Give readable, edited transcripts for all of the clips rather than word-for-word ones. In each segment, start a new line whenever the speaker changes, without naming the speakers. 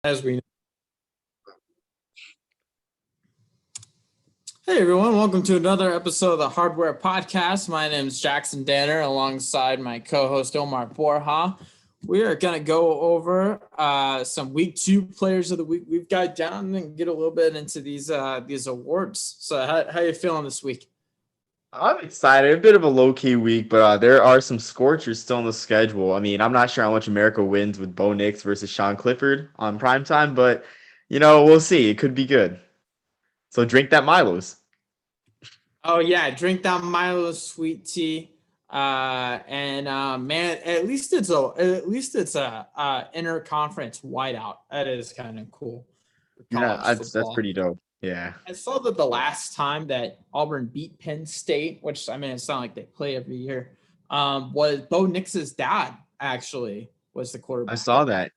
As we know. Hey everyone, welcome to another episode of the Hardware Podcast. My name is Jackson Danner alongside my co-host Omar Borja. We are going to go over some week 2 players of the week we've got down and get a little bit into these awards. So how you feeling this week?
I'm excited. A bit of a low-key week, but there are some scorchers still on the schedule. I mean, I'm not sure how much America wins with Bo Nix versus Sean Clifford on primetime, but, we'll see. It could be good. So drink that Milos.
Oh yeah, drink that Milo sweet tea. Man, at least it's a interconference whiteout. That is kind of cool for
Yeah,
college
that's
football.
pretty dope. Yeah.
I saw that the last time that Auburn beat Penn State, which I mean it's not like they play every year, was Bo Nix's dad actually was the
I
quarterback.
saw that.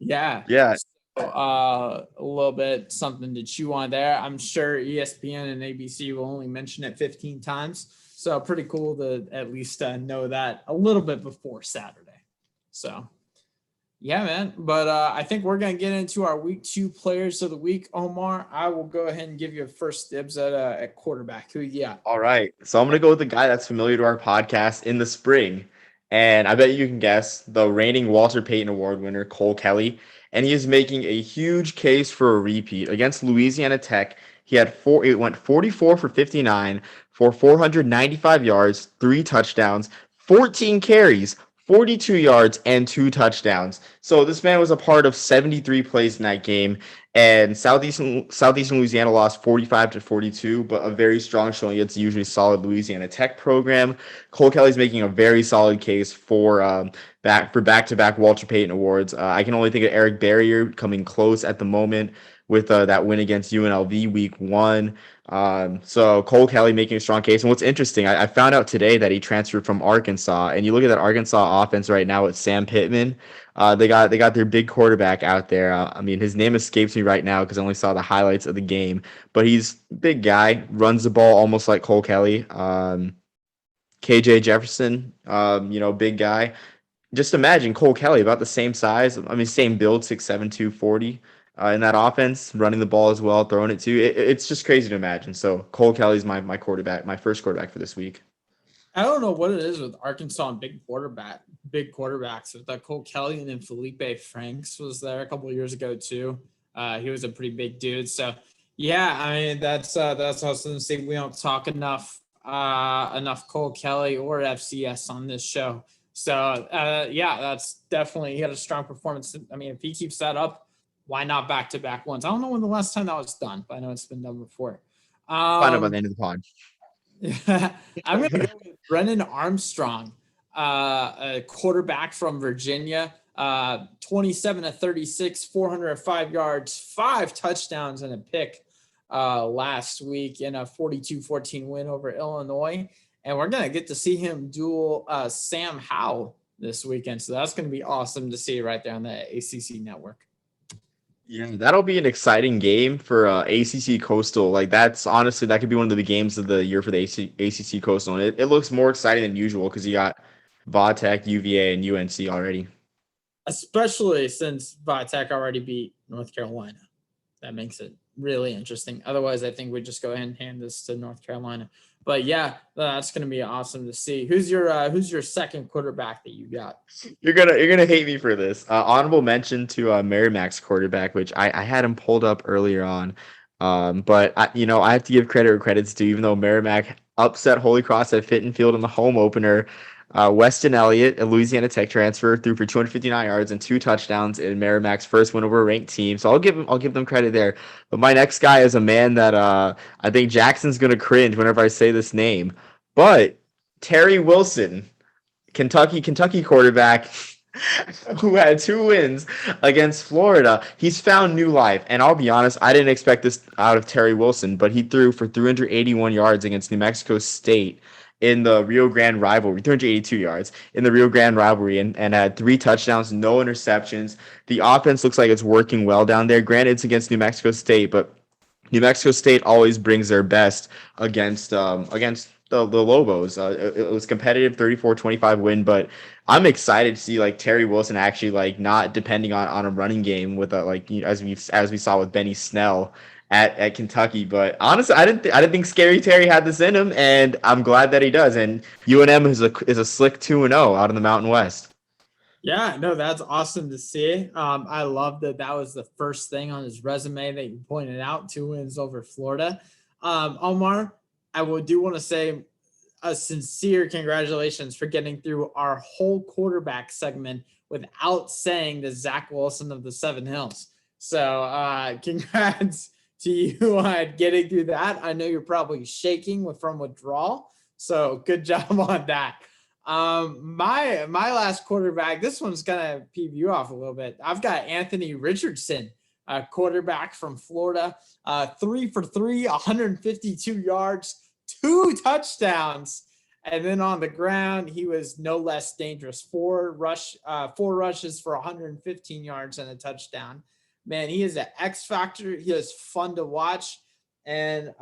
Yeah.
Yeah.
So, a little bit something to chew on there. I'm sure ESPN and ABC will only mention it 15 times. So pretty cool to at least know that a little bit before Saturday. So yeah, man. But I think we're going to get into our week 2 players of the week. Omar, I will go ahead and give you a first dibs at quarterback. Who you got?
All right. So I'm going to go with the guy that's familiar to our podcast in the spring. And I bet you can guess the reigning Walter Payton Award winner, Cole Kelly. And he is making a huge case for a repeat against Louisiana Tech. It went 44 for 59 for 495 yards, 3 touchdowns, 14 carries, 42 yards, and 2 touchdowns. So this man was a part of 73 plays in that game. And Southeastern Louisiana lost 45-42, but a very strong showing against the usually solid Louisiana Tech program. Cole Kelly's making a very solid case for back-to-back Walter Payton awards. I can only think of Eric Barrier coming close at the moment with that win against UNLV week 1. So Cole Kelly making a strong case. And what's interesting, I found out today that he transferred from Arkansas. And you look at that Arkansas offense right now with Sam Pittman. They got their big quarterback out there. I mean, his name escapes me right now because I only saw the highlights of the game. But he's a big guy, runs the ball almost like Cole Kelly. KJ Jefferson, big guy. Just imagine Cole Kelly about the same size. I mean, same build, 6'7", 240. In that offense, running the ball as well, throwing it too. It's just crazy to imagine. So Cole Kelly's my quarterback, my first quarterback for this week.
I don't know what it is with Arkansas and big quarterbacks. With that Cole Kelly and then Felipe Franks was there a couple of years ago too. He was a pretty big dude. So yeah, I mean that's awesome to say. We don't talk enough Cole Kelly or FCS on this show. So yeah, that's definitely he had a strong performance. I mean, if he keeps that up, why not back-to-back ones? I don't know when the last time that was done, but I know it's been done before.
Find out by the end of the pod.
I'm going to go with Brennan Armstrong, a quarterback from Virginia, 27-36, 405 yards, 5 touchdowns and a pick last week in a 42-14 win over Illinois. And we're going to get to see him duel Sam Howell this weekend. So that's going to be awesome to see right there on the ACC network.
Yeah, that'll be an exciting game for ACC Coastal. Like that could be one of the games of the year for the ACC Coastal. And it looks more exciting than usual because you got Vatech, UVA, and UNC already.
Especially since Vatech already beat North Carolina. That makes it really interesting. Otherwise, I think we just go ahead and hand this to North Carolina. But yeah, that's going to be awesome to see. Who's your second quarterback that you got?
You're gonna hate me for this. Honorable mention to Merrimack's quarterback, which I had him pulled up earlier on. But I have to give credit where credit's due. Even though Merrimack upset Holy Cross at Fitton Field in the home opener, Weston Elliott, a Louisiana Tech transfer, threw for 259 yards and 2 touchdowns in Merrimack's first win over a ranked team. So I'll give them credit there. But my next guy is a man that I think Jackson's gonna cringe whenever I say this name. But Terry Wilson, Kentucky quarterback who had 2 wins against Florida. He's found new life. And I'll be honest, I didn't expect this out of Terry Wilson, but he threw for 381 yards against New Mexico State in the Rio Grande rivalry, 382 yards in the Rio Grande rivalry, and had 3 touchdowns, no interceptions. The offense looks like it's working well down there. Granted, it's against New Mexico State, but New Mexico State always brings their best against the Lobos. It was competitive, 34-25 win, but I'm excited to see like Terry Wilson actually like not depending on a running game with a like as we saw with Benny Snell at Kentucky. But honestly, I didn't think Scary Terry had this in him, and I'm glad that he does. And UNM is a slick 2-0 out in the Mountain West.
Yeah, no, that's awesome to see. I love that that was the first thing on his resume that you pointed out, 2 wins over Florida. Omar, do want to say a sincere congratulations for getting through our whole quarterback segment without saying the Zach Wilson of the Seven Hills. So congrats to you on getting through that. I know you're probably shaking from withdrawal. So good job on that. My last quarterback, this one's gonna peeve you off a little bit. I've got Anthony Richardson, a quarterback from Florida, 3 for 3, 152 yards, 2 touchdowns, and then on the ground he was no less dangerous. 4 rushes for 115 yards and a touchdown. Man, he is an X factor. He is fun to watch. And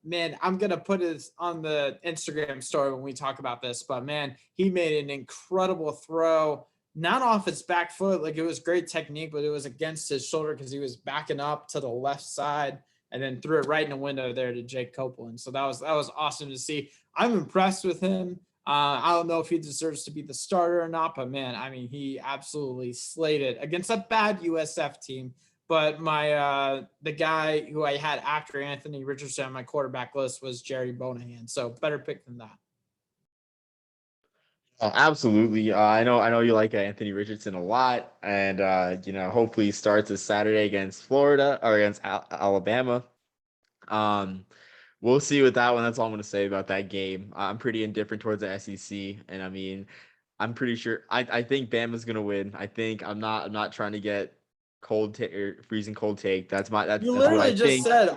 man, I'm gonna put it on the Instagram story when we talk about this. But man, he made an incredible throw, not off his back foot. Like, it was great technique, but it was against his shoulder because he was backing up to the left side and then threw it right in the window there to Jake Copeland. So that was awesome to see. I'm impressed with him. I don't know if he deserves to be the starter or not, but man, I mean, he absolutely slayed it against a bad USF team. But my the guy who I had after Anthony Richardson on my quarterback list was Jerry Bonahan. So better pick than that.
Oh, absolutely. I know you like Anthony Richardson a lot, and hopefully he starts this Saturday against Florida or against Alabama. Um, we'll see with that one. That's all I'm going to say about that game. I'm pretty indifferent towards the SEC, and I mean, I'm pretty sure I think Bama's going to win. I'm not trying to get or freezing cold take. That's what I
literally just
think.
said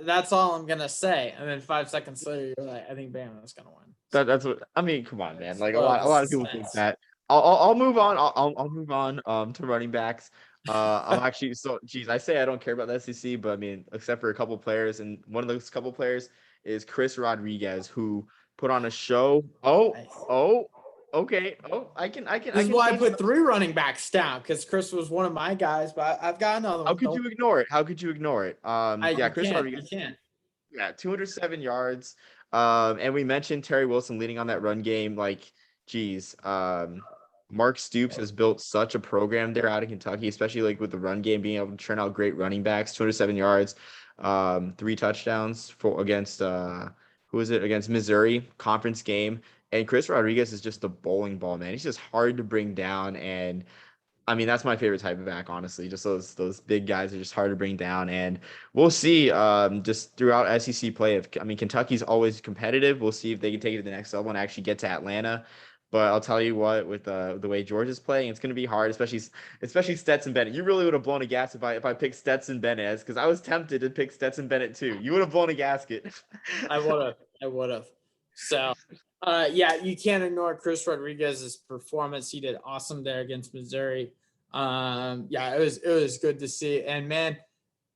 that's all I'm gonna say, and then 5 seconds later you're like, I think Bama's gonna win.
That's what I mean. Come on, man. Like
So
a
the
lot of people think
suspense.
that. I'll move on. I'll move on to running backs. I'm actually geez, I say I don't care about the SEC, but I mean, except for a couple players, and one of those couple players is Chris Rodriguez, who put on a show. Okay.
This
I
is
can
why I
change it
put
up.
3 running backs down, because Chris was one of my guys, but I've got another
How
one.
could you ignore it? How could you ignore it? Yeah,
You
Chris
can't.
Rodriguez.
You can't.
Yeah, 207 yards. And we mentioned Terry Wilson leading on that run game. Like, geez, Mark Stoops has built such a program there out of Kentucky, especially like with the run game, being able to turn out great running backs. 207 yards, 3 touchdowns for against who is it? Against Missouri conference game. And Chris Rodriguez is just a bowling ball, man. He's just hard to bring down, and I mean, that's my favorite type of back, honestly. Just those big guys are just hard to bring down, and we'll see. Just throughout SEC play, Kentucky's always competitive. We'll see if they can take it to the next level and actually get to Atlanta. But I'll tell you what, with the way Georgia's playing, it's going to be hard, especially Stetson Bennett. You really would have blown a gasket if I picked Stetson Bennett, because I was tempted to pick Stetson Bennett too. You would have blown a gasket.
I would have. I would have. So, yeah, you can't ignore Chris Rodriguez's performance. He did awesome there against Missouri. Yeah, it was good to see. And man,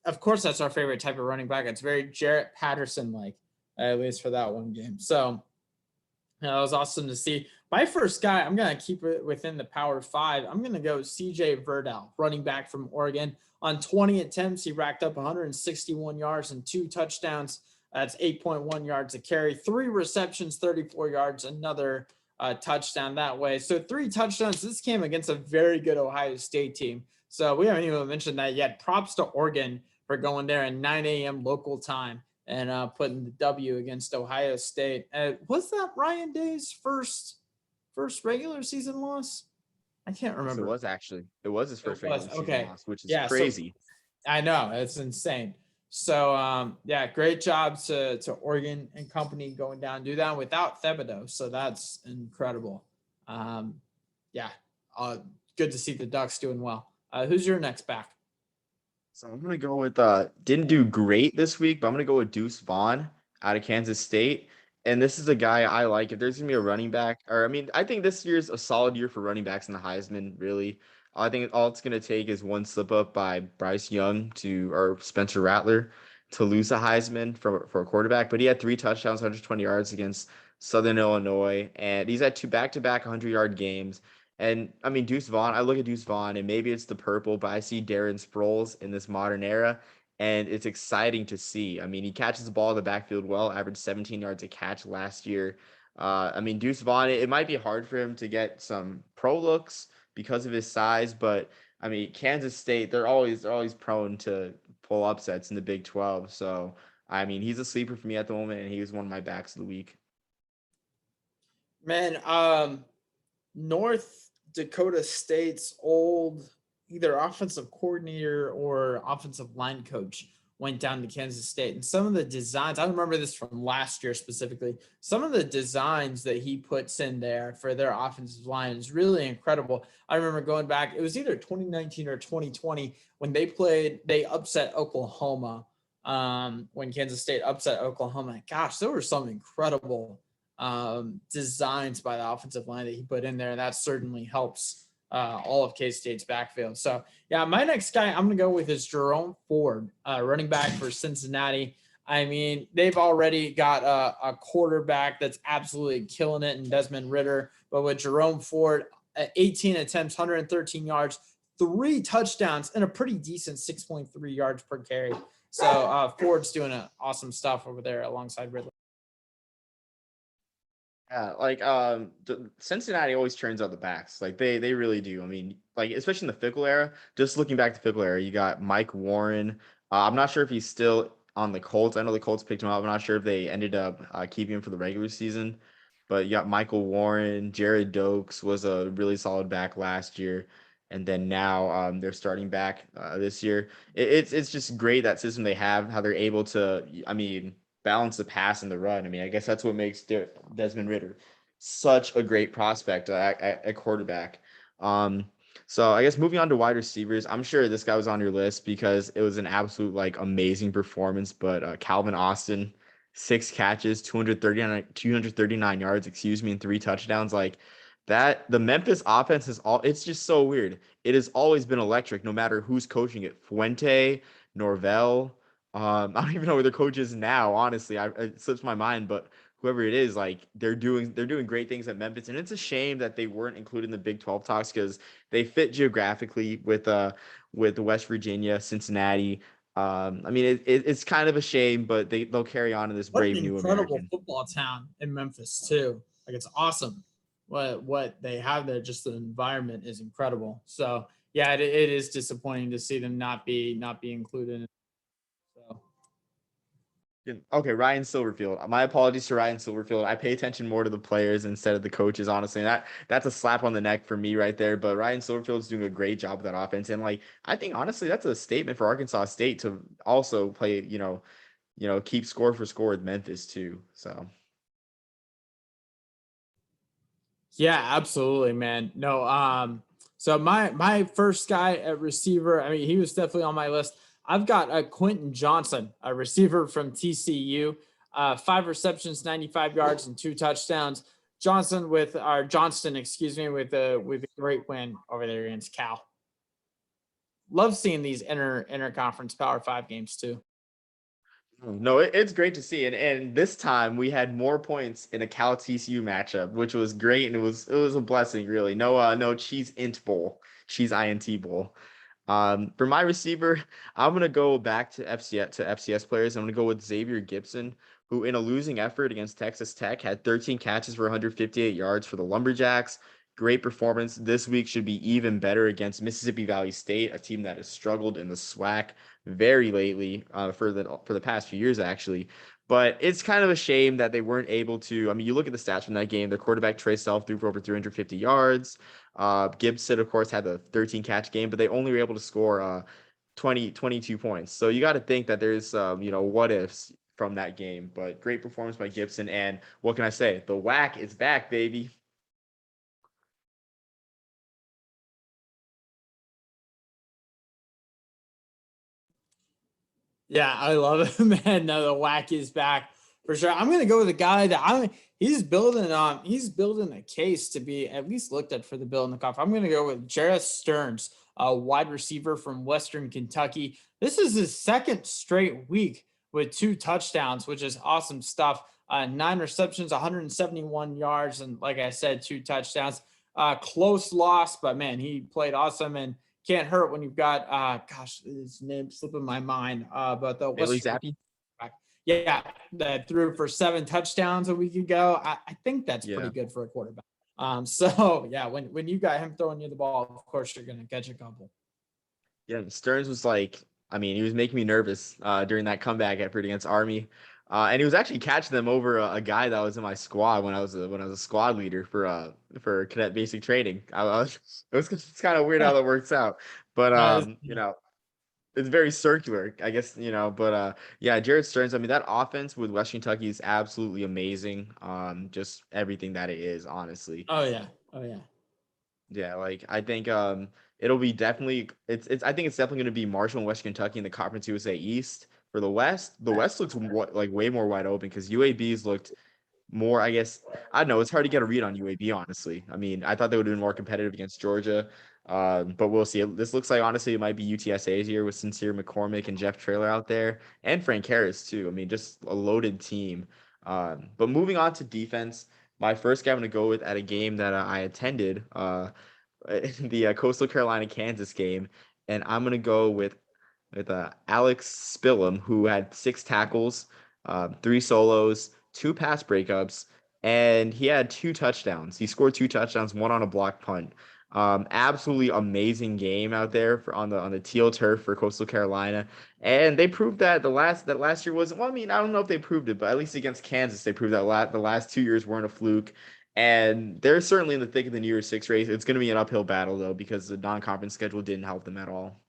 of course, that's our favorite type of running back. It's very Jarrett Patterson like, at least for that one game. So, that was awesome to see. My first guy, I'm going to keep it within the Power 5. I'm going to go CJ Verdell, running back from Oregon. On 20 attempts, he racked up 161 yards and 2 touchdowns. That's 8.1 yards a carry, 3 receptions, 34 yards, another touchdown that way. So 3 touchdowns. This came against a very good Ohio State team. So we haven't even mentioned that yet. Props to Oregon for going there at 9 a.m. local time and putting the W against Ohio State. Was that Ryan Day's first regular season loss? I can't remember.
It was his first regular season loss, which is crazy.
So, I know, it's insane. So yeah, great job to Oregon and company going down and do that without Thibodeau. So that's incredible. Yeah, good to see the Ducks doing well. Who's your next back?
So I'm gonna go with didn't do great this week, but I'm gonna go with Deuce Vaughn out of Kansas State. And this is a guy I like. If there's gonna be a running back, I think this year's a solid year for running backs in the Heisman, really. I think all it's gonna take is one slip up by Bryce Young or Spencer Rattler to lose a Heisman for a quarterback. But he had 3 touchdowns, 120 yards against Southern Illinois, and he's had two back-to-back 100-yard games. And I mean, Deuce Vaughn, I look at Deuce Vaughn, and maybe it's the purple, but I see Darren Sproles in this modern era, and it's exciting to see. I mean, he catches the ball in the backfield well, averaged 17 yards a catch last year. I mean, Deuce Vaughn, it might be hard for him to get some pro looks because of his size, but I mean, Kansas State, they're always prone to pull upsets in the Big 12. So, I mean, he's a sleeper for me at the moment, and he was one of my backs of the week.
Man, North Dakota State's old either offensive coordinator or offensive line coach went down to Kansas State. And some of the designs, I remember this from last year specifically, some of the designs that he puts in there for their offensive line is really incredible. I remember going back, it was either 2019 or 2020 when they upset Oklahoma, when Kansas State upset Oklahoma. Gosh, there were some incredible designs by the offensive line that he put in there. And that certainly helps all of K-State's backfield. So yeah, my next guy I'm going to go with is Jerome Ford, running back for Cincinnati. I mean, they've already got a quarterback that's absolutely killing it in Desmond Ritter, but with Jerome Ford, 18 attempts, 113 yards, 3 touchdowns, and a pretty decent 6.3 yards per carry. So Ford's doing awesome stuff over there alongside Ridley.
Yeah, like Cincinnati always turns out the backs. Like they really do. I mean, like especially in the Fickle era. Just looking back to Fickle era, you got Mike Warren. I'm not sure if he's still on the Colts. I know the Colts picked him up. I'm not sure if they ended up keeping him for the regular season. But you got Michael Warren. Jared Dokes was a really solid back last year, and then now they're starting back this year. It's just great that system they have. How they're able to. I mean, balance the pass and the run. I mean, I guess that's what makes Desmond Ritter such a great prospect at quarterback. So I guess moving on to wide receivers, I'm sure this guy was on your list because it was an absolute like amazing performance. But Calvin Austin, 6 catches, 239 yards, and 3 touchdowns. Like that, the Memphis offense it's just so weird. It has always been electric, no matter who's coaching it. Fuente, Norvell. I don't even know where their coach is now. Honestly, it slips my mind, but whoever it is, like they're doing great things at Memphis, and it's a shame that they weren't included in the Big 12 talks because they fit geographically with West Virginia, Cincinnati. I mean, it's kind of a shame, but they'll carry on in this
What an
brave new
incredible
American.
football town in Memphis too. Like it's awesome what they have there. Just the environment is incredible. So yeah, it is disappointing to see them not be included. So
Okay, Ryan Silverfield. My apologies to Ryan Silverfield. I pay attention more to the players instead of the coaches, honestly. And that's a slap on the neck for me right there. But Ryan Silverfield's doing a great job with that offense. And like I think honestly that's a statement for Arkansas State to also play, keep score for score with Memphis too. So
yeah, absolutely, man. No, so my first guy at receiver, I mean, he was definitely on my list. I've got a Quentin Johnson, a receiver from TCU, 5 receptions, 95 yards, and 2 touchdowns. Johnston, excuse me, with a great win over there against Cal. Love seeing these interconference Power 5 games too.
no, it's great to see. And this time we had more points in a Cal TCU matchup, which was great, and it was a blessing, really. No cheese int bowl, cheese INT bowl. For my receiver, I'm gonna go back to FCS players. I'm gonna go with Xavier Gibson, who in a losing effort against Texas Tech had 13 catches for 158 yards for the Lumberjacks. Great performance. This week should be even better against Mississippi Valley State, a team that has struggled in the SWAC very lately for the past few years actually. But it's kind of a shame that they weren't able to. I mean, you look at the stats from that game. Their quarterback Trey Self threw for over 350 yards. Gibson, of course, had the 13 catch game, but they only were able to score 22 points. So you got to think that there's what ifs from that game. But great performance by Gibson, and what can I say? The WAC is back, baby.
Yeah, I love it, man. No, the whack is back for sure. I'm gonna go with a guy that he's building a case to be at least looked at for the Bill in the Cup. I'm gonna go with Jarrett Stearns, a wide receiver from Western Kentucky. This is his second straight week with 2 touchdowns, which is awesome stuff. 9 receptions, 171 yards, and like I said, 2 touchdowns. Close loss, but man, he played awesome and can't hurt when you've got gosh, his name slipping my mind. But the
Bailey
Western
Zappi.
yeah, that threw for 7 touchdowns a week ago. I think that's
Yeah.
pretty good for a quarterback. So yeah, when you got him throwing you the ball, of course you're gonna catch a couple.
Yeah, Stearns was like, I mean, he was making me nervous during that comeback effort against Army, and he was actually catching them over a guy that was in my squad when I was a squad leader for cadet basic training. It's kind of weird how that works out, but it's very circular, I guess, But yeah, Jared Stearns. I mean, that offense with West Kentucky is absolutely amazing. Just everything that it is, honestly.
Oh yeah, oh yeah.
Yeah, like I think it'll be definitely it's I think it's definitely going to be Marshall and West Kentucky in the Conference USA East. For the West, looks like way more wide open because UAB's looked more, I guess. I don't know, it's hard to get a read on UAB, honestly. I mean, I thought they would have been more competitive against Georgia. But we'll see. This looks like, honestly, it might be UTSA's year with Sincere McCormick and Jeff Traylor out there, and Frank Harris too. I mean, just a loaded team. But moving on to defense, my first guy I'm going to go with at a game that I attended, the Coastal Carolina Kansas game, and I'm going to go with Alex Spillum, who had 6 tackles, 3 solos, 2 pass breakups, and he had 2 touchdowns. He scored 2 touchdowns, 1 on a block punt. Absolutely amazing game out there on the teal turf for Coastal Carolina, and they proved that last year wasn't. Well, I mean, I don't know if they proved it, but at least against Kansas, they proved that the last 2 years weren't a fluke. And they're certainly in the thick of the New Year's Six race. It's going to be an uphill battle though because the non-conference schedule didn't help them at all.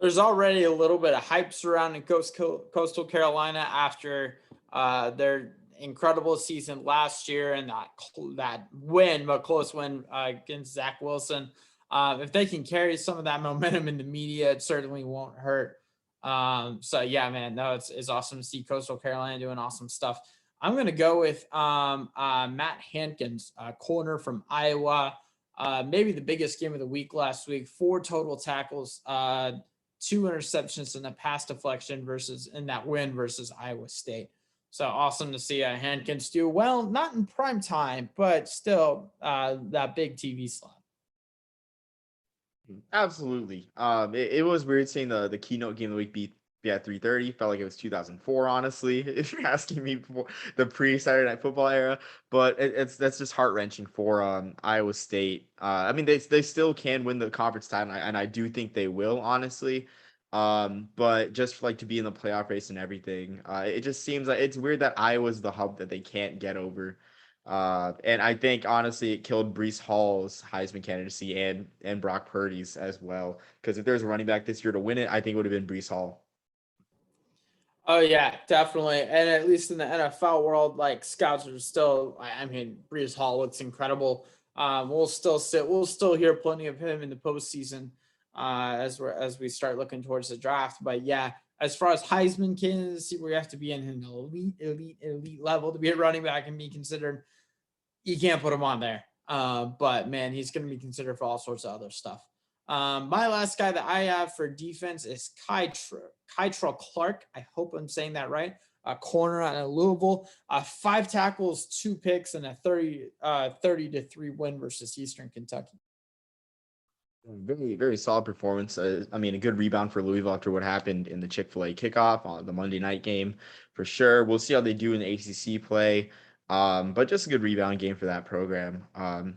There's already a little bit of hype surrounding Coastal Carolina after their incredible season last year and that win, but close win against Zach Wilson. If they can carry some of that momentum in the media, it certainly won't hurt. So yeah, man, no, it's awesome to see Coastal Carolina doing awesome stuff. I'm gonna go with Matt Hankins, corner from Iowa. Maybe the biggest game of the week last week. 4 total tackles, 2 interceptions and a pass deflection in that win versus Iowa State. So awesome to see Hankins do well, not in prime time, but still that big TV slot.
Absolutely. It was weird seeing the keynote game of the week be at 3:30. Felt like it was 2004, honestly, if you're asking me, for the pre-Saturday Night Football era. But that's just heart-wrenching for Iowa State. I mean, they still can win the conference title, and I do think they will, honestly. But just like to be in the playoff race and everything, it just seems like it's weird that Iowa's the hub that they can't get over. And I think honestly it killed Breece Hall's Heisman candidacy and Brock Purdy's as well. Because if there's a running back this year to win it, I think it would have been Breece Hall.
Oh yeah, definitely. And at least in the NFL world, like scouts are still. I mean, Brees Hall looks incredible. We'll still hear plenty of him in the postseason as we start looking towards the draft. But yeah, as far as Heisman candidacy, where you have to be in an elite level to be a running back and be considered, you can't put him on there. But man, he's going to be considered for all sorts of other stuff. My last guy that I have for defense is Kytrell Clark. I hope I'm saying that right. A corner out of Louisville. 5 tackles, 2 picks, and a 30-3 win versus Eastern Kentucky.
Very, very solid performance. I mean, a good rebound for Louisville after what happened in the Chick-fil-A kickoff on the Monday night game, for sure. We'll see how they do in the ACC play, but just a good rebound game for that program.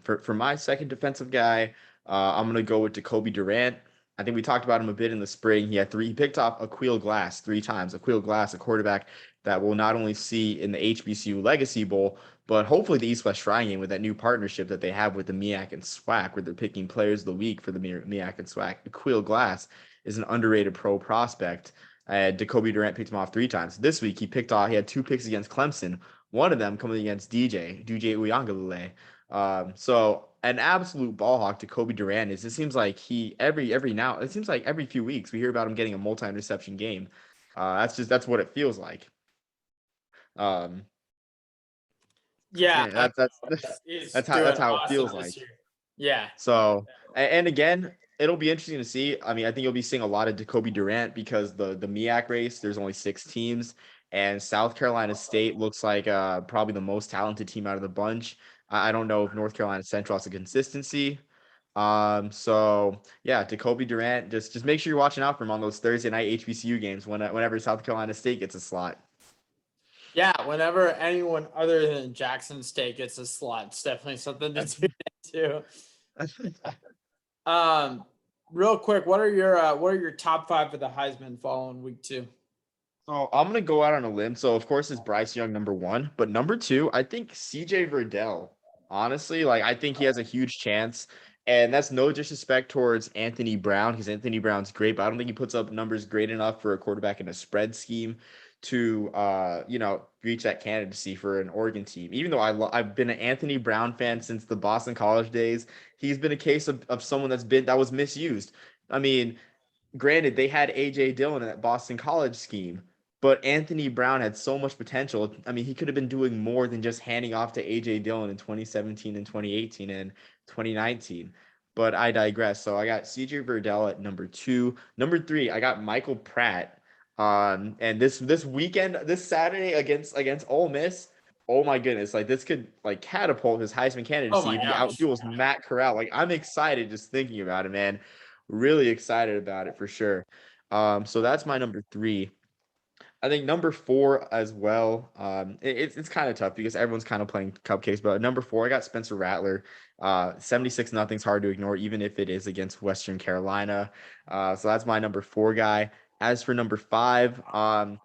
For my second defensive guy, I'm gonna go with Jacoby Durant. I think we talked about him a bit in the spring. He picked off Aqeel Glass 3 times. Aqeel Glass, a quarterback that we'll not only see in the HBCU Legacy Bowl, but hopefully the East-West Shrine Game with that new partnership that they have with the MEAC and SWAC, where they're picking players of the week for the MEAC and SWAC. Aqeel Glass is an underrated pro prospect. Jacoby Durant picked him off 3 times. This week he had 2 picks against Clemson, one of them coming against DJ Uiagalelei. So an absolute ball hawk to Jacoby Durant is. It seems like every few weeks we hear about him getting a multi-interception game. That's what it feels like.
Yeah,
that's how it feels like.
Yeah.
So, and again, it'll be interesting to see. I mean, I think you'll be seeing a lot of Jacoby Durant because the MEAC race, there's only 6 teams, And South Carolina State looks like probably the most talented team out of the bunch. I don't know if North Carolina Central has a consistency. So yeah, Jacoby Durant, just make sure you're watching out for him on those Thursday night HBCU games whenever South Carolina State gets a slot.
Yeah, whenever anyone other than Jackson State gets a slot, it's definitely something to tune into. Real quick, what are your top 5 for the Heisman following week 2?
So I'm gonna go out on a limb. So of course it's Bryce Young number 1, but number 2, I think CJ Verdell. Honestly, like I think he has a huge chance. And that's no disrespect towards Anthony Brown, because Anthony Brown's great, but I don't think he puts up numbers great enough for a quarterback in a spread scheme to reach that candidacy for an Oregon team. Even though I've been an Anthony Brown fan since the Boston College days, he's been a case of someone that was misused. I mean, granted, they had AJ Dillon in that Boston College scheme, but Anthony Brown had so much potential. I mean, he could have been doing more than just handing off to AJ Dillon in 2017 and 2018 and 2019. But I digress. So I got CJ Verdell at number 2. Number 3, I got Michael Pratt. And this weekend, this Saturday against Ole Miss, oh my goodness, like this could like catapult his Heisman
Oh
candidacy
my
if he
gosh.
outduels Matt Corral. Like I'm excited just thinking about it, man. Really excited about it for sure. So that's my number 3. I think number 4 as well. It's kind of tough because everyone's kind of playing cupcakes, but number 4, I got Spencer Rattler. 76 nothing's hard to ignore, even if it is against Western Carolina. So that's my number 4 guy. As for number 5, I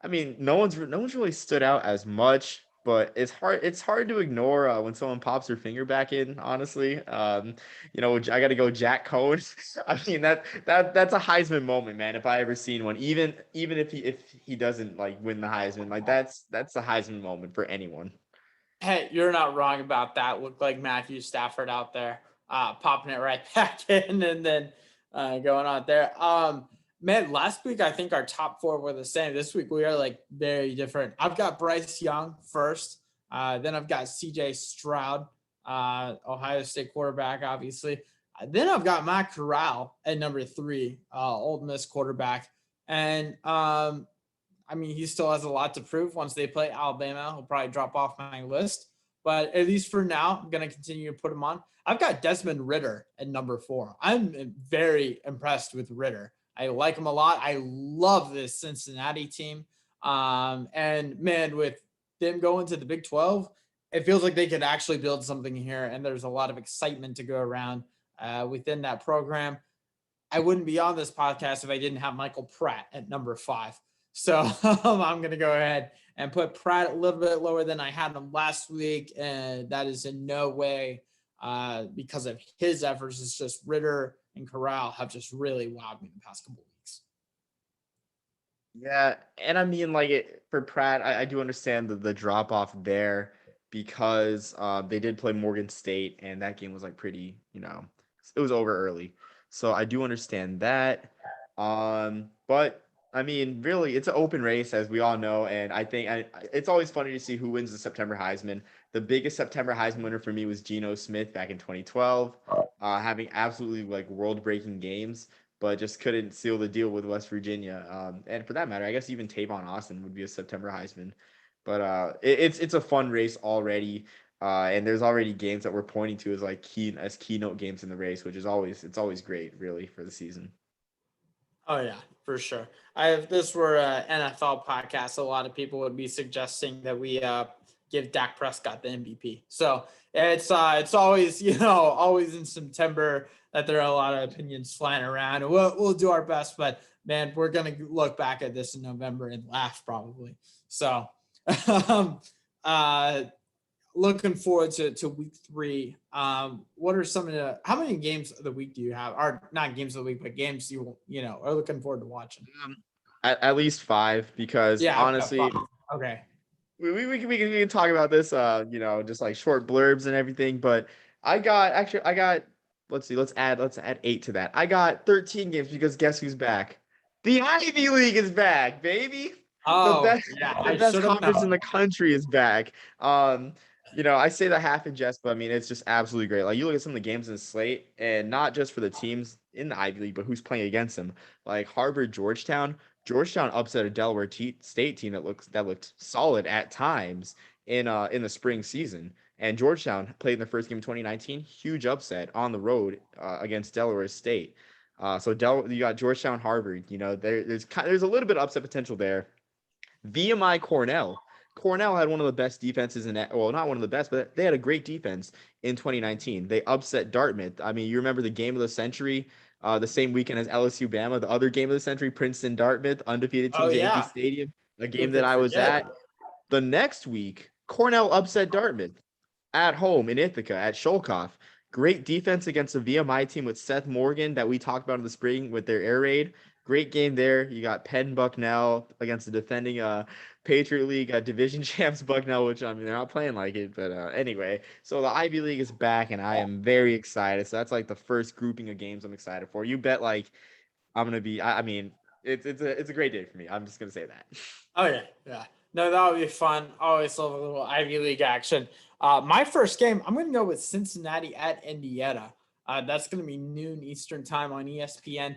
mean, no one's really stood out as much, but it's hard to ignore when someone pops their finger back in, honestly. I got to go Jack Cohn. I mean that's a Heisman moment, man. If I ever seen one, even if he doesn't like win the Heisman, like that's a Heisman moment for anyone.
Hey, you're not wrong about that. Looked like Matthew Stafford out there, popping it right back in and then going on there. Man, last week I think our top 4 were the same. This week we are like very different. I've got Bryce Young first. Then I've got CJ Stroud, Ohio State quarterback, obviously. Then I've got Matt Corral at number 3, Ole Miss quarterback. And I mean, he still has a lot to prove. Once they play Alabama, he'll probably drop off my list. But at least for now, I'm going to continue to put him on. I've got Desmond Ritter at number 4. I'm very impressed with Ritter. I like him a lot. I love this Cincinnati team. And man, with them going to the Big 12, it feels like they could actually build something here. And there's a lot of excitement to go around within that program. I wouldn't be on this podcast if I didn't have Michael Pratt at number 5. So I'm going to go ahead and put Pratt a little bit lower than I had him last week. And that is in no way because of his efforts. It's just Ritter and Corral have just really wowed me the past couple of weeks.
Yeah, and I mean, like for Pratt, I do understand the drop off there because they did play Morgan State, and that game was like pretty, it was over early. So I do understand that. But I mean, really, it's an open race, as we all know, and I think it's always funny to see who wins the September Heisman. The biggest September Heisman winner for me was Geno Smith back in 2012, having absolutely like world-breaking games, but just couldn't seal the deal with West Virginia. And for that matter, I guess even Tavon Austin would be a September Heisman. But it's a fun race already, and there's already games that we're pointing to as like keynote games in the race, which is always great, really, for the season.
Oh yeah, for sure. If this were an NFL podcast, a lot of people would be suggesting that we give Dak Prescott the MVP. So it's always always in September that there are a lot of opinions flying around, and we'll do our best. But man, we're gonna look back at this in November and laugh probably. So looking forward to week 3. What are some of how many games of the week do you have? Or not games of the week, but games you are looking forward to watching?
At least 5, because
Yeah,
honestly,
okay.
We can talk about this, just like short blurbs and everything. But I got let's see, let's add 8 to that. I got 13 games because guess who's back? The Ivy League is back, baby.
Oh,
The best
yeah,
the
I
best
should have
conference in
known.
the country is back. I say that half in jest, but I mean, it's just absolutely great. Like, you look at some of the games in the slate, and not just for the teams in the Ivy League, but who's playing against them. Like Harvard, Georgetown. Georgetown upset a Delaware State team that looked solid at times in the spring season. And Georgetown played in the first game of 2019, huge upset on the road against Delaware State. You got Georgetown, Harvard. There's a little bit of upset potential there. VMI Cornell. Cornell had one of the best defenses well, not one of the best, but they had a great defense in 2019. They upset Dartmouth. I mean, you remember the game of the century, the same weekend as LSU Bama, the other game of the century, Princeton Dartmouth, undefeated
Oh
teams at Yankee
yeah,
Stadium, a
who
game that
could
I was
forget?
at. The next week, Cornell upset Dartmouth at home in Ithaca at Sholkoff. Great defense against a VMI team with Seth Morgan that we talked about in the spring with their air raid. Great game there. You got Penn Bucknell against the defending Patriot League division champs Bucknell, which I mean they're not playing like it, but anyway. So the Ivy League is back, and I am very excited. So that's like the first grouping of games I'm excited for. You bet, like I'm gonna be. I mean, it's a great day for me. I'm just gonna say that.
Oh yeah, yeah. No, that would be fun. Always love a little Ivy League action. My first game, I'm going to go with Cincinnati at Indiana. That's going to be noon Eastern time on ESPN.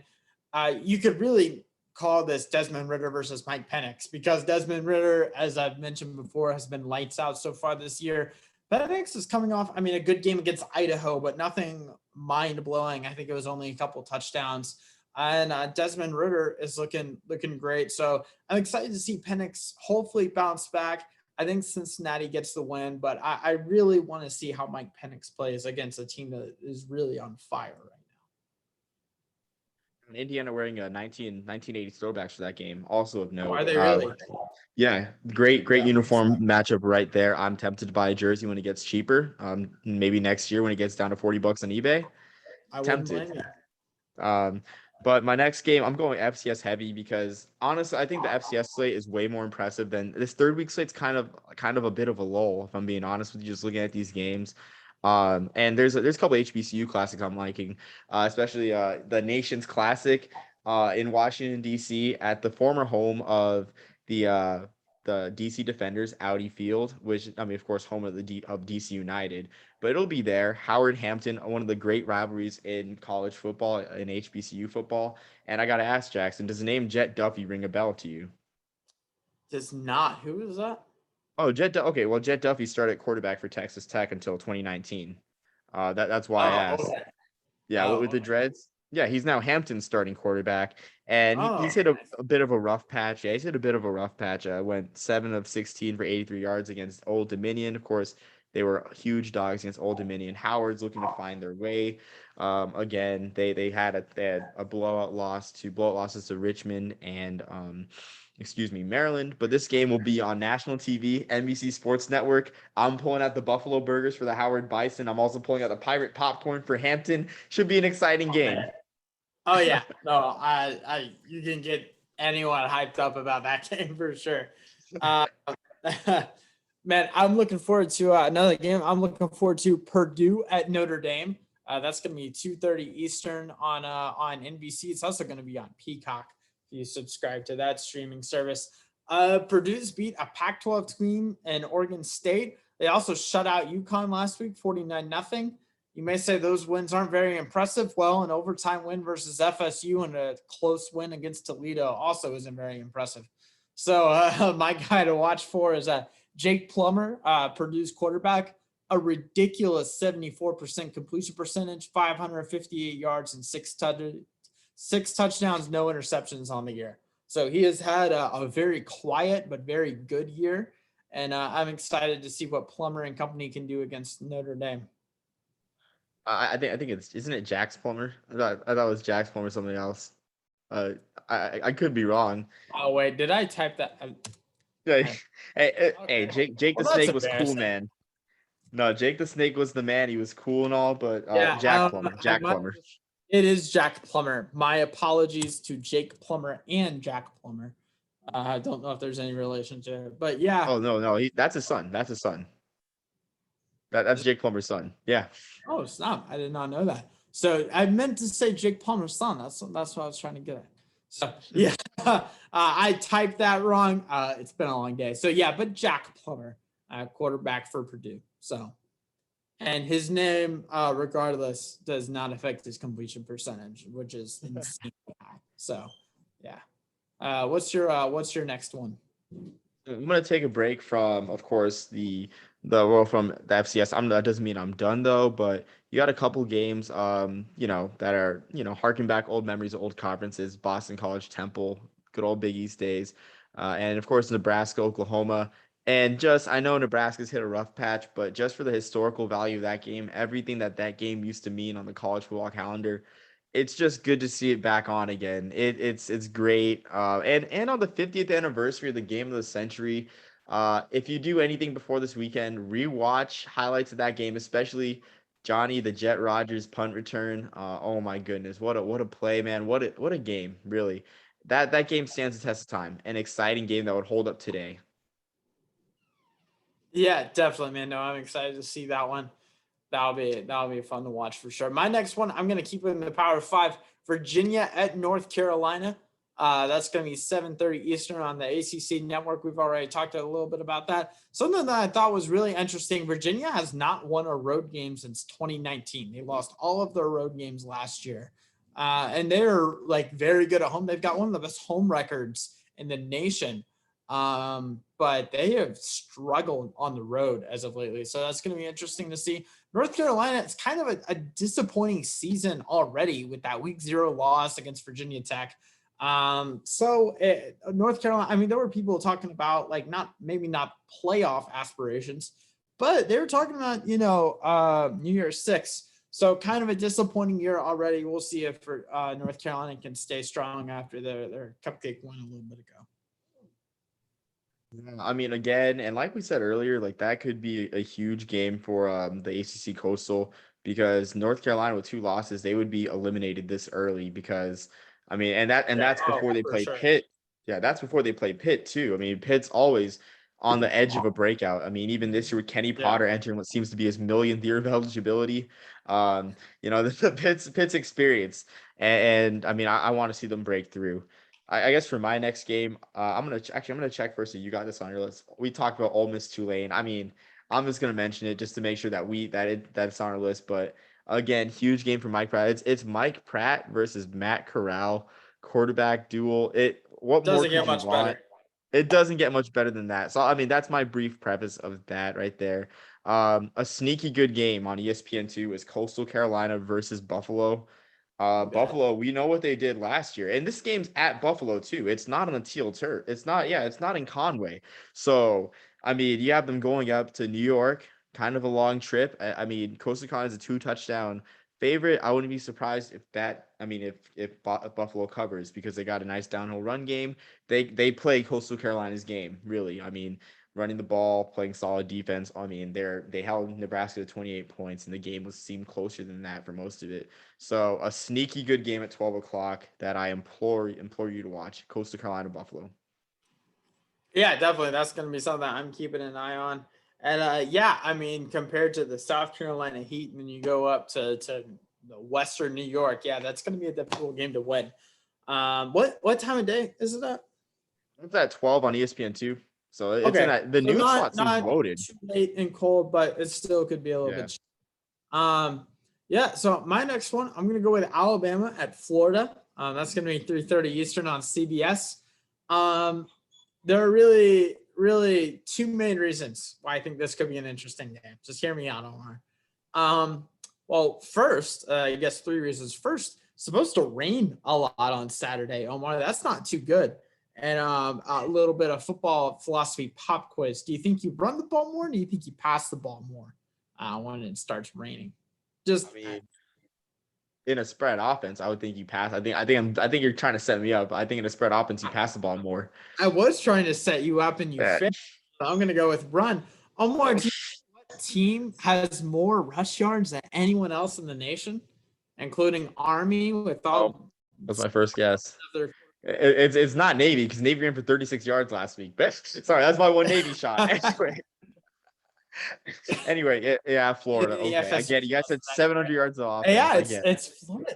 You could really call this Desmond Ritter versus Mike Penix because Desmond Ritter, as I've mentioned before, has been lights out so far this year. Penix is coming off, I mean, a good game against Idaho, but nothing mind blowing. I think it was only a couple touchdowns. And Desmond Ritter is looking great. So I'm excited to see Penix hopefully bounce back. I think Cincinnati gets the win, but I really want to see how Mike Penix plays against a team that is really on fire right
Indiana wearing a 1980s throwbacks for that game, also of
now. Oh,
note.
are they really?
Yeah, great
Yeah.
uniform matchup right there. I'm tempted to buy a jersey when it gets cheaper. Maybe next year when it gets down to $40 on eBay.
I wouldn't
Tempted.
blame you.
But my next game, I'm going FCS heavy because honestly, I think the FCS slate is way more impressive than this third week slate's kind of a bit of a lull, if I'm being honest with you, just looking at these games. And there's a couple HBCU classics I'm liking, especially the Nations Classic in Washington D.C. at the former home of the DC Defenders, Audi Field, which I mean, of course, home of of DC United, but it'll be there. Howard Hampton, one of the great rivalries in college football, in HBCU football. And I got to ask Jackson, does the name Jet Duffy ring a bell to you?
Does not. Who is that?
Oh, okay. Well, Jet Duffy started quarterback for Texas Tech until 2019. That's why I
Oh,
asked.
okay.
Yeah,
Oh,
with the
okay.
Dreads. Yeah, he's now Hampton's starting quarterback, and he's
Oh,
hit a bit of a rough patch. Yeah, he's hit a bit of a rough patch. Went 7 of 16 for 83 yards against Old Dominion. Of course, they were huge dogs against Old Dominion. Howard's looking to find their way. Again, they had a blowout losses to Richmond and Maryland. But this game will be on national TV, NBC Sports Network. I'm pulling out the Buffalo Burgers for the Howard Bison. I'm also pulling out the Pirate Popcorn for Hampton. Should be an exciting
oh,
game.
man. Oh yeah. No, you can get anyone hyped up about that game for sure. Uh, man, I'm looking forward to another game. I'm looking forward to Purdue at Notre Dame. That's going to be 2:30 Eastern on NBC. It's also going to be on Peacock if you subscribe to that streaming service. Purdue's beat a Pac-12 team in Oregon State. They also shut out UConn last week, 49-0. You may say those wins aren't very impressive. Well, an overtime win versus FSU and a close win against Toledo also isn't very impressive. So my guy to watch for is Jake Plummer, Purdue's quarterback, a ridiculous 74% completion percentage, 558 yards, and six touchdowns, no interceptions on the year. So he has had a very quiet but very good year, and I'm excited to see what Plummer and company can do against Notre Dame.
I think isn't it Jax Plummer? I thought it was Jax Plummer, something else. I could be wrong.
Oh wait, did I type that?
Yeah. Hey,
Okay.
Jake the
Well, that's
Snake was cool,
embarrassing.
man. No, Jake the Snake was the man. He was cool and all, but Jack Plummer. Jack Plummer.
It is Jack Plummer. My apologies to Jake Plummer and Jack Plummer. I don't know if there's any relationship, but yeah.
Oh no, that's his son. That's his son. That's Jake Plummer's son. Yeah.
Oh, stop! I did not know that. So I meant to say Jake Plummer's son. That's what I was trying to get at. So yeah, I typed that wrong. It's been a long day. So yeah, but Jack Plummer, quarterback for Purdue. So, and his name, regardless, does not affect his completion percentage, which is insane. So, yeah. What's your next one?
I'm gonna take a break from, of course, from the FCS. That doesn't mean I'm done though, but you got a couple games, that are, harking back old memories of old conferences, Boston College, Temple, good old Big East days, and of course Nebraska, Oklahoma, and just I know Nebraska's hit a rough patch, but just for the historical value of that game, everything that game used to mean on the college football calendar, it's just good to see it back on again. It's great. And on the 50th anniversary of the game of the century, if you do anything before this weekend, rewatch highlights of that game, especially Johnny the Jet Rogers punt return. Oh my goodness, what a play, man! What a game, really. That game stands the test of time. An exciting game that would hold up today.
Yeah, definitely, man. No, I'm excited to see that one. That'll be fun to watch for sure. My next one, I'm gonna keep it in the Power Five. Virginia at North Carolina. That's gonna be 7:30 Eastern on the ACC network. We've already talked a little bit about that. Something that I thought was really interesting. Virginia has not won a road game since 2019. They lost all of their road games last year, and they're like very good at home. They've got one of the best home records in the nation. But they have struggled on the road as of lately. So that's going to be interesting to see. North Carolina, it's kind of a disappointing season already with that week 0 loss against Virginia Tech. North Carolina, I mean, there were people talking about maybe not playoff aspirations, but they were talking about, New Year's 6. So kind of a disappointing year already. We'll see if North Carolina can stay strong after their cupcake win a little bit ago.
Yeah, I mean, again, and like we said earlier, like that could be a huge game for the ACC Coastal, because North Carolina with 2 losses, they would be eliminated this early because, I mean, that's before they play
sure.
Pitt. Yeah, that's before they play Pitt too. I mean, Pitt's always on the edge of a breakout. I mean, even this year with Kenny Potter entering what seems to be his millionth year of eligibility, the Pitt's experience, and I mean, I want to see them break through. I guess for my next game, I'm gonna check first. So you got this on your list. We talked about Ole Miss Tulane. I mean, I'm just gonna mention it just to make sure that that's on our list. But again, huge game for Mike Pratt. It's Mike Pratt versus Matt Corral, quarterback duel. What more
Doesn't
could
get
you
much
want?
better.
It doesn't get much better than that. So I mean, that's my brief preface of that right there. A sneaky good game on ESPN2 is Coastal Carolina versus Buffalo. Buffalo, we know what they did last year, and this game's at Buffalo too. It's not on the teal turf. It's not in Conway. So, I mean, you have them going up to New York, kind of a long trip. I mean, Coastal Carolina is a 2-touchdown favorite. I wouldn't be surprised if Buffalo covers, because they got a nice downhill run game. They play Coastal Carolina's game, really. I mean, running the ball, playing solid defense. I mean, they held Nebraska to 28 points, and the game seemed closer than that for most of it. So a sneaky good game at 12 o'clock that I implore you to watch. Coastal Carolina, Buffalo.
Yeah, definitely. That's going to be something that I'm keeping an eye on. And I mean, compared to the South Carolina Heat, and then you go up to the Western New York, that's going to be a difficult game to win. What time of day is it at?
It's at 12 on ESPN2. So it's in
Okay,
that the
so
noon slot seems
not
loaded.
too late and cold, but it still could be a little bit. So my next one, I'm going to go with Alabama at Florida. That's going to be 3:30 Eastern on CBS. There are really, really 2 main reasons why I think this could be an interesting game. Just hear me out, Omar. Well, first, I guess 3 reasons. First, it's supposed to rain a lot on Saturday, Omar. That's not too good. And a little bit of football philosophy pop quiz. Do you think you run the ball more? Or do you think you pass the ball more when it starts raining?
I mean, in a spread offense, I would think you pass. I think you're trying to set me up. I think in a spread offense, you pass the ball more.
I was trying to set you up and you failed. So I'm going to go with run. Omar, do you know what team has more rush yards than anyone else in the nation, including Army with all?
That's my first guess. It's not Navy, because Navy ran for 36 yards last week. Sorry, that's my one Navy shot. Anyway, Florida. Okay, again, you guys said 700 yards off.
Yeah, it's Florida.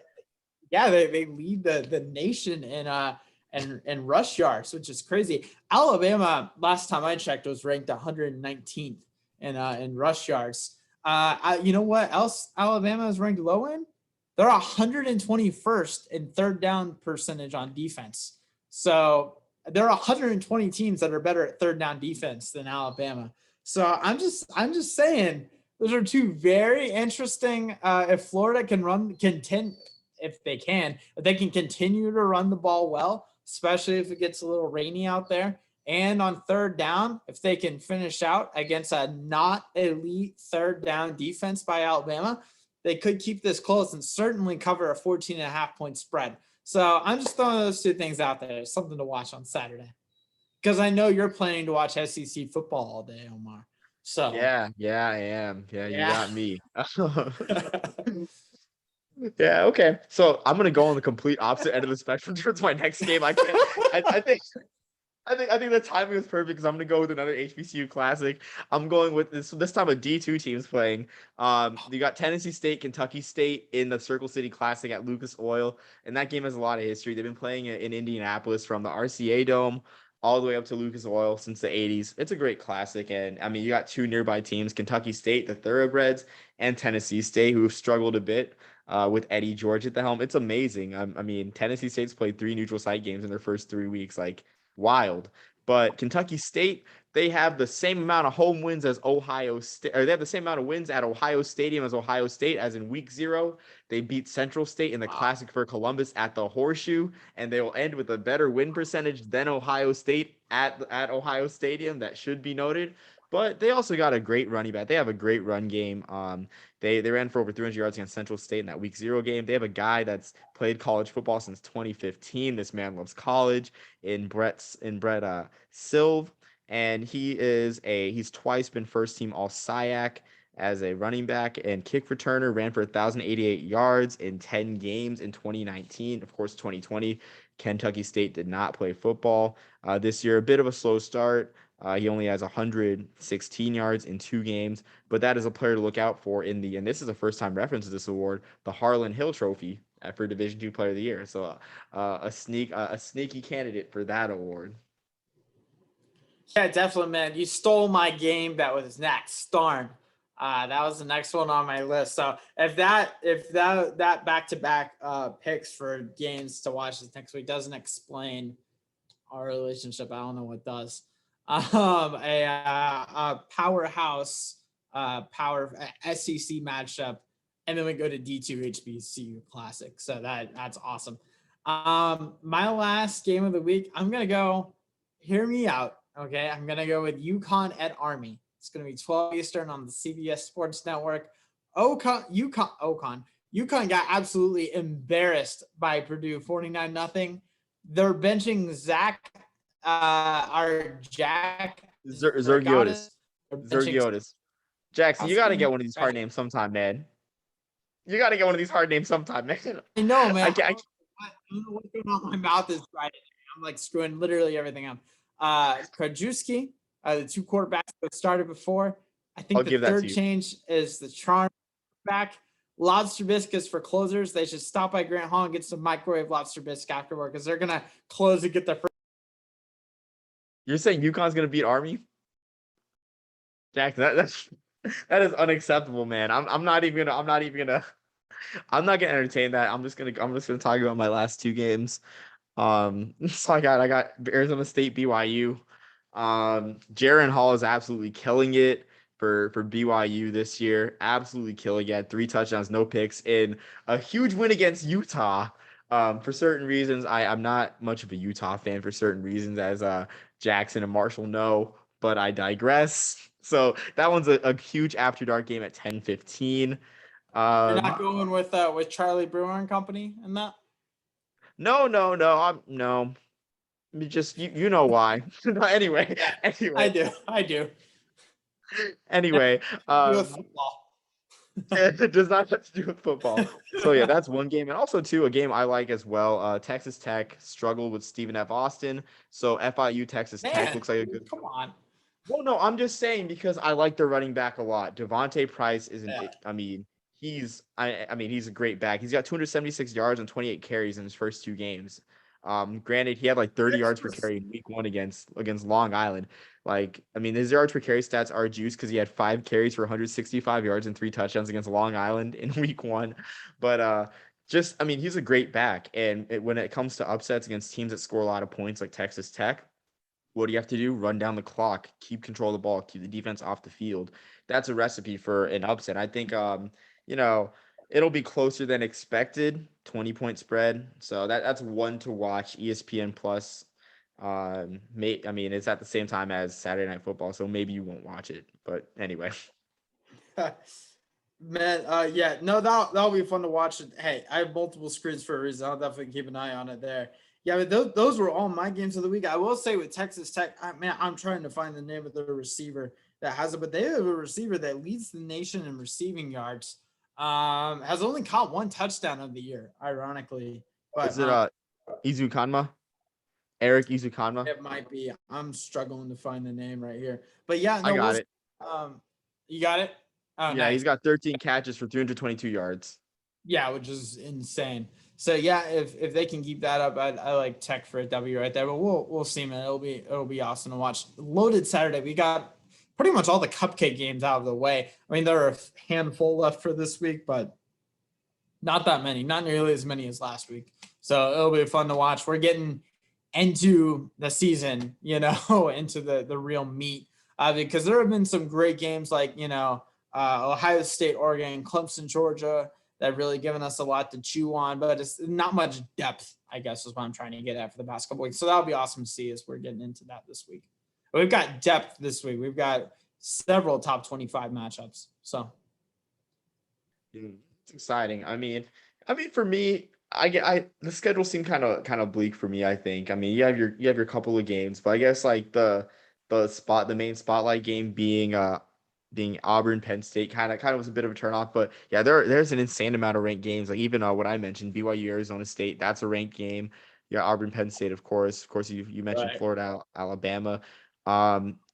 Yeah, they lead the nation in rush yards, which is crazy. Alabama, last time I checked, was ranked 119th in rush yards. You know what else Alabama is ranked low in? They're 121st in third down percentage on defense. So there are 120 teams that are better at third down defense than Alabama. So I'm just saying those are two very interesting. If Florida if they can continue to run the ball well, especially if it gets a little rainy out there. And on third down, if they can finish out against a not elite third down defense by Alabama, they could keep this close and certainly cover a 14.5-point spread. So I'm just throwing those two things out there. It's something to watch on Saturday. Because I know you're planning to watch SEC football all day, Omar. So
Yeah, I am. Yeah, you
yeah.
got me. Yeah, okay. So I'm gonna go on the complete opposite end of the spectrum towards my next game. I think the timing was perfect because I'm gonna go with another HBCU classic. I'm going with this time a D2 teams playing. You got Tennessee State, Kentucky State in the Circle City Classic at Lucas Oil, and that game has a lot of history. They've been playing it in Indianapolis from the RCA Dome all the way up to Lucas Oil since the 80s. It's a great classic, and I mean you got two nearby teams, Kentucky State, the Thoroughbreds, and Tennessee State, who have struggled a bit. With Eddie George at the helm. It's amazing. I mean, Tennessee State's played 3 neutral site games in their first 3 weeks. Like, wild. But Kentucky State, they have the same amount of home wins as Ohio State, or they have the same amount of wins at Ohio Stadium as Ohio State, as in week 0. They beat Central State in the Classic for Columbus at the Horseshoe, and they will end with a better win percentage than Ohio State at Ohio Stadium. That should be noted. But they also got a great running back. They have a great run game. They ran for over 300 yards against Central State in that week 0 game. They have a guy that's played college football since 2015. This man loves college in Brett Silv, and he's twice been first team All SIAC as a running back and kick returner. Ran for 1,088 yards in 10 games in 2019. Of course, 2020, Kentucky State did not play football. This year, a bit of a slow start. He only has 116 yards in 2 games, but that is a player to look out for and this is a first-time reference to this award, the Harlan Hill Trophy for Division II Player of the Year. So a sneaky candidate for that award.
Yeah, definitely, man. You stole my game that was next. Darn. That was the next one on my list. So if that back-to-back picks for games to watch this next week doesn't explain our relationship, I don't know what does. A powerhouse SEC matchup, and then we go to D2 HBCU Classic. So that's awesome. My last game of the week, I'm gonna go. Hear me out, okay? I'm gonna go with UConn at Army. It's gonna be 12 Eastern on the CBS Sports Network. UConn got absolutely embarrassed by Purdue, 49-0. They're benching Jack
Zergiotis. Jackson, you got to get one of these hard names sometime, man. You got to get one of these hard names sometime, man.
I know, man. I don't know what's going on. My mouth is dry. I'm like screwing literally everything up. Krajewski, the 2 quarterbacks that started before. I think the third change is the charm back. Lobster biscuits for closers. They should stop by Grant Hall and get some microwave lobster biscuits afterward because they're gonna close and get their first.
You're saying UConn's gonna beat Army? Jack, that is unacceptable, man. I'm not gonna entertain that. I'm just gonna talk about my last 2 games. So I got Arizona State BYU. Jaron Hall is absolutely killing it for BYU this year. Absolutely killing it. 3 touchdowns, no picks in a huge win against Utah. For certain reasons, I'm not much of a Utah fan for certain reasons, as Jackson and Marshall know, but I digress. So that one's a huge after dark game at 10:15.
You're not going with Charlie Brewer and company in that?
No. No. Just you know why. Anyway.
I do.
Anyway, it does not have to do with football. So yeah, that's one game, and also a game I like as well. Texas Tech struggled with Stephen F. Austin, so FIU Texas Tech looks like a good.
Come on.
Well, no, I'm just saying because I like their running back a lot. Devontae Price isn't. Yeah. I mean, he's a great back. He's got 276 yards and 28 carries in his first 2 games. Granted, he had like 30 yards per carry in week 1 against Long Island. Like, I mean, his yards per carry stats are juiced because he had 5 carries for 165 yards and 3 touchdowns against Long Island in week 1. But just, I mean, he's a great back. And when it comes to upsets against teams that score a lot of points like Texas Tech, what do you have to do? Run down the clock, keep control of the ball, keep the defense off the field. That's a recipe for an upset. I think, you know, it'll be closer than expected, 20-point spread. So that's one to watch. ESPN Plus. I mean, it's at the same time as Saturday Night Football, so maybe you won't watch it. But anyway.
Man, yeah, no, that'll be fun to watch. Hey, I have multiple screens for a reason. I'll definitely keep an eye on it there. Yeah, but those were all my games of the week. I will say with Texas Tech, man, I'm trying to find the name of the receiver that has it, but they have a receiver that leads the nation in receiving yards. Has only caught 1 touchdown of the year, ironically. But
Is it Izukanma? Eric Izukanma?
it might be. I'm struggling to find the name right here. But yeah, no,
I got it.
You got it? Oh,
Yeah,
nice.
he's got 13 catches for 322 yards.
Yeah, which is insane. So yeah, if they can keep that up, I like Tech for a W right there. But we'll see, man. It'll be awesome to watch. Loaded Saturday. We got pretty much all the cupcake games out of the way. I mean, there are a handful left for this week, but not that many. Not nearly as many as last week. So it'll be fun to watch. We're getting into the season, into the real meat. Because there have been some great games like, Ohio State, Oregon, Clemson, Georgia, that really given us a lot to chew on, but it's not much depth, I guess, is what I'm trying to get at for the past couple weeks. So that'll be awesome to see as we're getting into that this week. But we've got depth this week. We've got several top 25 matchups. So
It's exciting. I mean, for me, the schedule seemed kind of bleak for me, I think. I mean, you have your couple of games, but I guess like the main spotlight game being Auburn, Penn State kind of was a bit of a turnoff, but yeah, there's an insane amount of ranked games. Like even what I mentioned, BYU, Arizona State, that's a ranked game. Yeah, Auburn, Penn State, of course. You mentioned
right.
Florida, Alabama.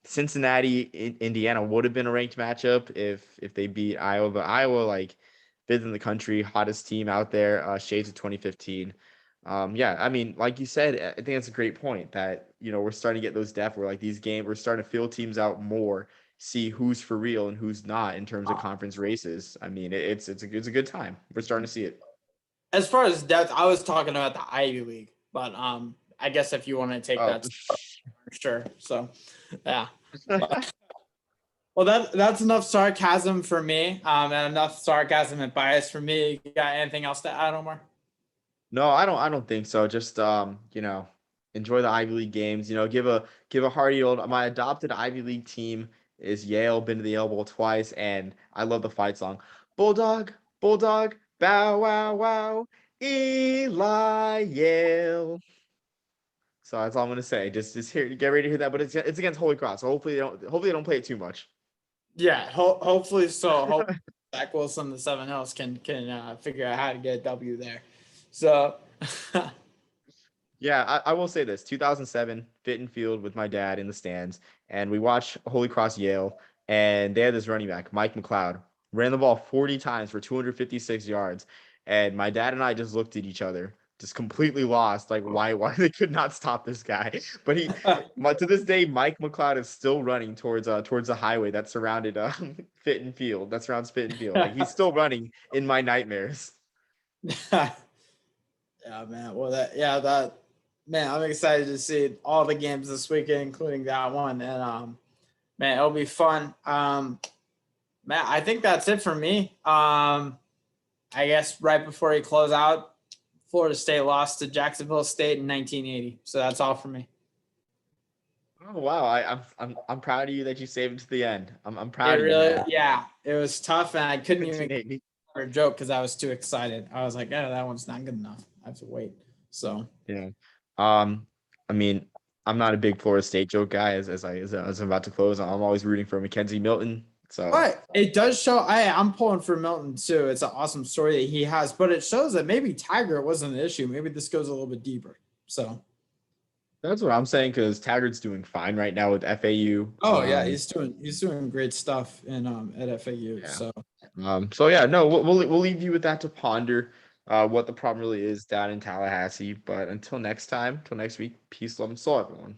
Cincinnati, Indiana would have been a ranked matchup if they beat Iowa, but Iowa like 5th in the country, hottest team out there, shades of 2015. Yeah, I mean, like you said, I think that's a great point that, we're starting to get those depth where like these games, we're starting to fill teams out more, see who's for real and who's not in terms of conference races. I mean, it's a good time. We're starting to see it.
As far as depth, I was talking about the Ivy League, but I guess if you want to take that, sure. So, yeah. Well, that's enough sarcasm for me, and enough sarcasm and bias for me. You got anything else to add, Omar?
No, I don't think so. Just enjoy the Ivy League games. Give a hearty old. My adopted Ivy League team is Yale. Been to the Yale Bowl twice, and I love the fight song. Bulldog, Bulldog, bow wow wow, Eli Yale. So that's all I'm gonna say. Just get ready to hear that. But it's against Holy Cross, so hopefully they don't play it too much.
Yeah, hopefully so. Hopefully Zach Wilson, the Seven Hills, can figure out how to get a W there. So,
yeah, I will say this: 2007, Fitton Field with my dad in the stands, and we watched Holy Cross Yale, and they had this running back, Mike McLeod, ran the ball 40 times for 256 yards, and my dad and I just looked at each other, just completely lost, like why they could not stop this guy. But to this day, Mike McLeod is still running towards the highway that surrounded Fitton Field, that surrounds Fitton Field. Like he's still running in my nightmares.
Yeah, man. Well, man, I'm excited to see all the games this weekend, including that one, and man, it'll be fun. Man, I think that's it for me. I guess right before you close out, Florida State lost to Jacksonville State in 1980. So that's all for me.
Oh wow! I'm proud of you that you saved it to the end. I'm proud of you.
Really, yeah, it was tough, and I couldn't even joke because I was too excited. I was like, that one's not good enough. I have to wait. So
yeah. I mean, I'm not a big Florida State joke guy. As I'm about to close, I'm always rooting for Mackenzie Milton. So,
but it does show. I'm pulling for Milton too. It's an awesome story that he has, but it shows that maybe Tiger wasn't an issue. Maybe this goes a little bit deeper. So
that's what I'm saying because Taggart's doing fine right now with FAU.
Oh yeah, he's doing great stuff in at FAU. Yeah.
So yeah, no, we'll leave you with that to ponder what the problem really is down in Tallahassee. But until next time, till next week, peace, love, and soul, everyone.